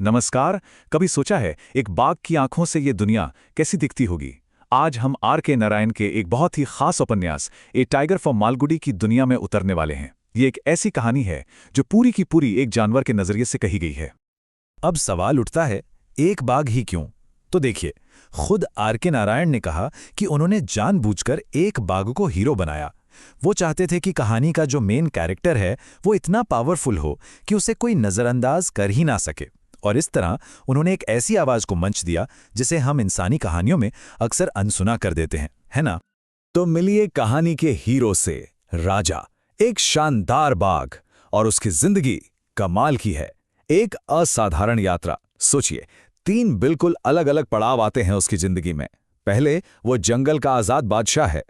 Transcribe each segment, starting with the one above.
नमस्कार। कभी सोचा है एक बाघ की आंखों से ये दुनिया कैसी दिखती होगी? आज हम R.K. नारायण के एक बहुत ही खास उपन्यास ए टाइगर फ्रॉम मालगुडी की दुनिया में उतरने वाले हैं। ये एक ऐसी कहानी है जो पूरी की पूरी एक जानवर के नजरिए से कही गई है। अब सवाल उठता है, एक बाघ ही क्यों? तो देखिए, खुद R.K. नारायण ने कहा कि उन्होंने जानबूझकर एक बाघ को हीरो बनाया। वो चाहते थे कि कहानी का जो मेन कैरेक्टर है वो इतना पावरफुल हो कि उसे कोई नजरअंदाज कर ही ना सके। और इस तरह उन्होंने एक ऐसी आवाज को मंच दिया जिसे हम इंसानी कहानियों में अक्सर अनसुना कर देते हैं, है ना? तो मिलिए कहानी के हीरो से, राजा, एक शानदार बाघ, और उसकी जिंदगी कमाल की है। एक असाधारण यात्रा। सोचिए, 3 बिल्कुल अलग अलग पड़ाव आते हैं उसकी जिंदगी में। पहले वो जंगल का आजाद बादशाह है,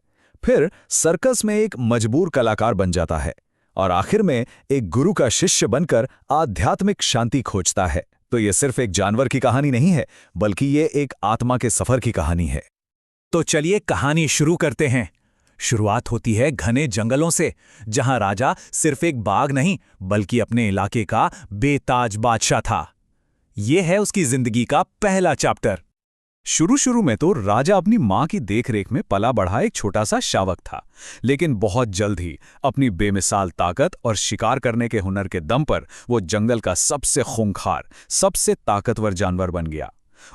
फिर सर्कस में एक मजबूर कलाकार बन जाता है, और आखिर में एक गुरु का शिष्य बनकर आध्यात्मिक शांति खोजता है। तो ये सिर्फ एक जानवर की कहानी नहीं है, बल्कि ये एक आत्मा के सफर की कहानी है। तो चलिए कहानी शुरू करते हैं। शुरुआत होती है घने जंगलों से, जहां राजा सिर्फ एक बाघ नहीं बल्कि अपने इलाके का बेताज बादशाह था। यह है उसकी जिंदगी का पहला चैप्टर। शुरू में तो राजा अपनी मां की देखरेख में पला बढ़ा एक छोटा सा शावक था, लेकिन बहुत जल्द ही अपनी बेमिसाल ताकत और शिकार करने के हुनर के दम पर वो जंगल का सबसे खूंखार, सबसे ताकतवर जानवर बन गया।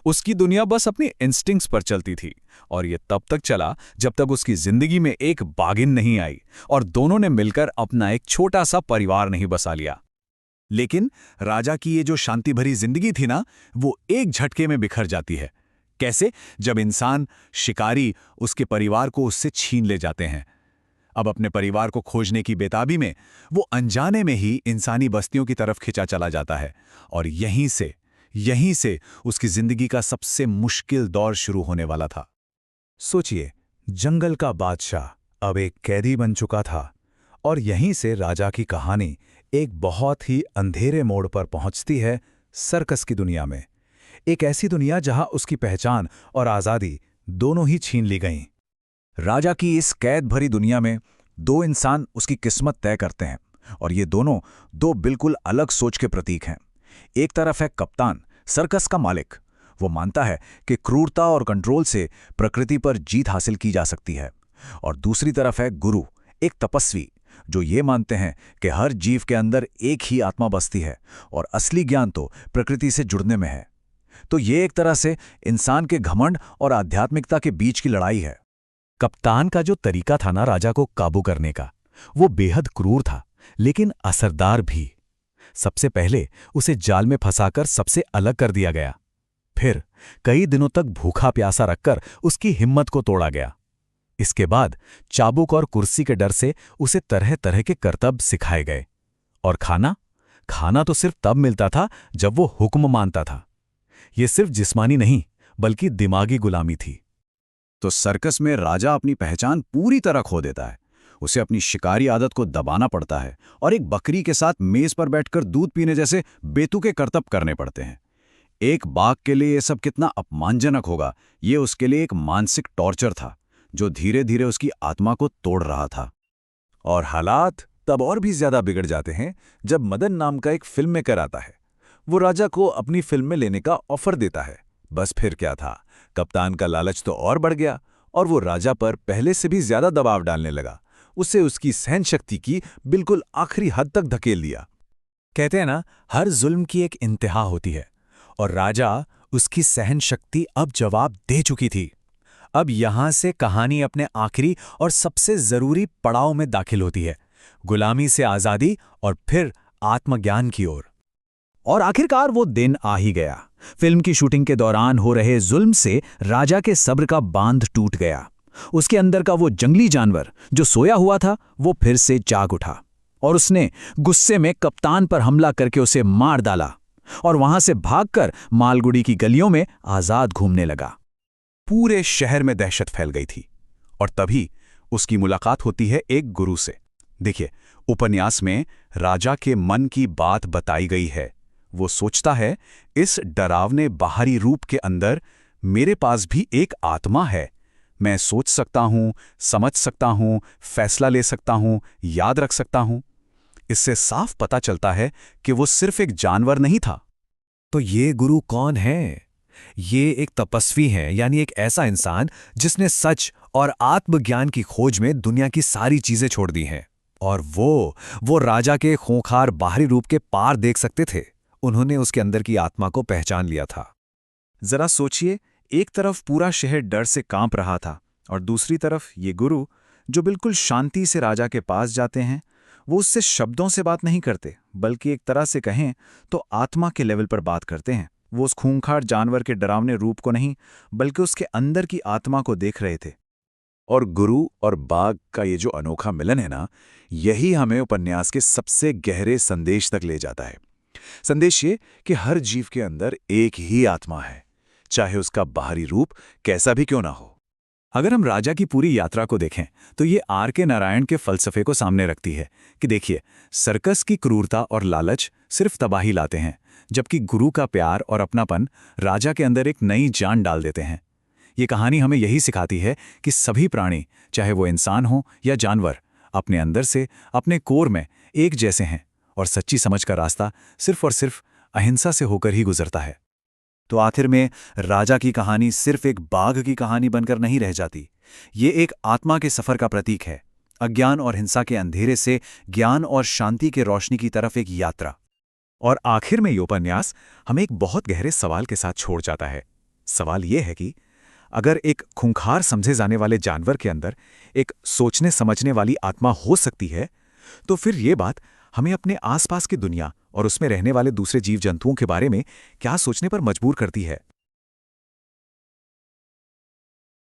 उसकी दुनिया बस अपनी इंस्टिंक्ट्स पर चलती थी, और ये तब तक चला जब तक उसकी जिंदगी में एक बाघिन नहीं आई और दोनों ने मिलकर अपना एक छोटा सा परिवार नहीं बसा लिया। लेकिन राजा की ये जो शांति भरी जिंदगी थी ना, वो एक झटके में बिखर जाती है। कैसे? जब इंसान, शिकारी, उसके परिवार को उससे छीन ले जाते हैं। अब अपने परिवार को खोजने की बेताबी में वो अनजाने में ही इंसानी बस्तियों की तरफ खिंचा चला जाता है, और यहीं से उसकी जिंदगी का सबसे मुश्किल दौर शुरू होने वाला था। सोचिए, जंगल का बादशाह अब एक कैदी बन चुका था, और यहीं से राजा की कहानी एक बहुत ही अंधेरे मोड़ पर पहुंचती है, सर्कस की दुनिया में। एक ऐसी दुनिया जहां उसकी पहचान और आजादी दोनों ही छीन ली गईं। राजा की इस कैद भरी दुनिया में 2 इंसान उसकी किस्मत तय करते हैं, और ये दोनों 2 बिल्कुल अलग सोच के प्रतीक हैं। एक तरफ है कप्तान, सर्कस का मालिक। वो मानता है कि क्रूरता और कंट्रोल से प्रकृति पर जीत हासिल की जा सकती है। और दूसरी तरफ है गुरु, एक तपस्वी, जो ये मानते हैं कि हर जीव के अंदर एक ही आत्मा बसती है और असली ज्ञान तो प्रकृति से जुड़ने में है। तो ये एक तरह से इंसान के घमंड और आध्यात्मिकता के बीच की लड़ाई है। कप्तान का जो तरीका था ना राजा को काबू करने का, वो बेहद क्रूर था, लेकिन असरदार भी। सबसे पहले उसे जाल में फंसाकर सबसे अलग कर दिया गया। फिर कई दिनों तक भूखा प्यासा रखकर उसकी हिम्मत को तोड़ा गया। इसके बाद चाबुक और कुर्सी के डर से उसे तरह तरह के करतब सिखाए गए। और खाना तो सिर्फ तब मिलता था जब वो हुक्म मानता था। ये सिर्फ जिस्मानी नहीं, बल्कि दिमागी गुलामी थी। तो सर्कस में राजा अपनी पहचान पूरी तरह खो देता है। उसे अपनी शिकारी आदत को दबाना पड़ता है, और एक बकरी के साथ मेज पर बैठकर दूध पीने जैसे बेतुके करतब करने पड़ते हैं। एक बाघ के लिए ये सब कितना अपमानजनक होगा, ये उसके लिए एक मानसिक टॉर्चर था जो धीरे धीरे उसकी आत्मा को तोड़ रहा था। और हालात तब और भी ज्यादा बिगड़ जाते हैं जब मदन नाम का एक फिल्म मेकर आता है। वो राजा को अपनी फिल्म में लेने का ऑफर देता है। बस फिर क्या था, कप्तान का लालच तो और बढ़ गया, और वो राजा पर पहले से भी ज्यादा दबाव डालने लगा। उसे उसकी सहन शक्ति की बिल्कुल आखिरी हद तक धकेल दिया। कहते हैं ना, हर जुल्म की एक इंतहा होती है, और राजा उसकी सहन शक्ति अब जवाब दे चुकी थी। अब यहां से कहानी अपने आखिरी और सबसे जरूरी पड़ाव में दाखिल होती है, गुलामी से आजादी और फिर आत्मज्ञान की ओर। और आखिरकार वो दिन आ ही गया। फिल्म की शूटिंग के दौरान हो रहे जुल्म से राजा के सब्र का बांध टूट गया। उसके अंदर का वो जंगली जानवर जो सोया हुआ था, वो फिर से जाग उठा, और उसने गुस्से में कप्तान पर हमला करके उसे मार डाला, और वहां से भागकर मालगुडी की गलियों में आजाद घूमने लगा। पूरे शहर में दहशत फैल गई थी, और तभी उसकी मुलाकात होती है एक गुरु से। देखिए, उपन्यास में राजा के मन की बात बताई गई है। वो सोचता है, इस डरावने बाहरी रूप के अंदर मेरे पास भी एक आत्मा है। मैं सोच सकता हूं, समझ सकता हूं, फैसला ले सकता हूं, याद रख सकता हूं। इससे साफ पता चलता है कि वो सिर्फ एक जानवर नहीं था, तो ये गुरु कौन है? ये एक तपस्वी हैं, यानी एक ऐसा इंसान जिसने सच और आत्मज्ञान की खोज में दुनिया की सारी चीजें छोड़ दी हैं। और वो राजा के खूंखार बाहरी रूप के पार देख सकते थे। उन्होंने उसके अंदर की आत्मा को पहचान लिया था। जरा सोचिए, एक तरफ पूरा शहर डर से कांप रहा था और दूसरी तरफ ये गुरु जो बिल्कुल शांति से राजा के पास जाते हैं। वो उससे शब्दों से बात नहीं करते, बल्कि एक तरह से कहें तो आत्मा के लेवल पर बात करते हैं। वो उस खूंखार जानवर के डरावने रूप को नहीं, बल्कि उसके अंदर की आत्मा को देख रहे थे। और गुरु और बाघ का ये जो अनोखा मिलन है ना, यही हमें उपन्यास के सबसे गहरे संदेश तक ले जाता है। संदेश ये कि हर जीव के अंदर एक ही आत्मा है, चाहे उसका बाहरी रूप कैसा भी क्यों ना हो। अगर हम राजा की पूरी यात्रा को देखें तो ये R.K. नारायण के फलसफे को सामने रखती है कि देखिए, सर्कस की क्रूरता और लालच सिर्फ तबाही लाते हैं, जबकि गुरु का प्यार और अपनापन राजा के अंदर एक नई जान डाल देते हैं। ये कहानी हमें यही सिखाती है कि सभी प्राणी, चाहे वो इंसान हो या जानवर, अपने अंदर से, अपने कोर में एक जैसे हैं और सच्ची समझ का रास्ता सिर्फ और सिर्फ अहिंसा से होकर ही गुजरता है। तो आखिर में राजा की कहानी सिर्फ एक बाघ की कहानी बनकर नहीं रह जाती। ये एक आत्मा के सफर का प्रतीक है, अज्ञान और हिंसा के अंधेरे से ज्ञान और शांति के रोशनी की तरफ एक यात्रा। और आखिर में ये उपन्यास हमें एक बहुत गहरे सवाल के साथ छोड़ जाता है। सवाल ये है कि अगर एक खूंखार समझे जाने वाले जानवर के अंदर एक सोचने समझने वाली आत्मा हो सकती है, तो फिर ये बात हमें अपने आसपास की दुनिया और उसमें रहने वाले दूसरे जीव जंतुओं के बारे में क्या सोचने पर मजबूर करती है।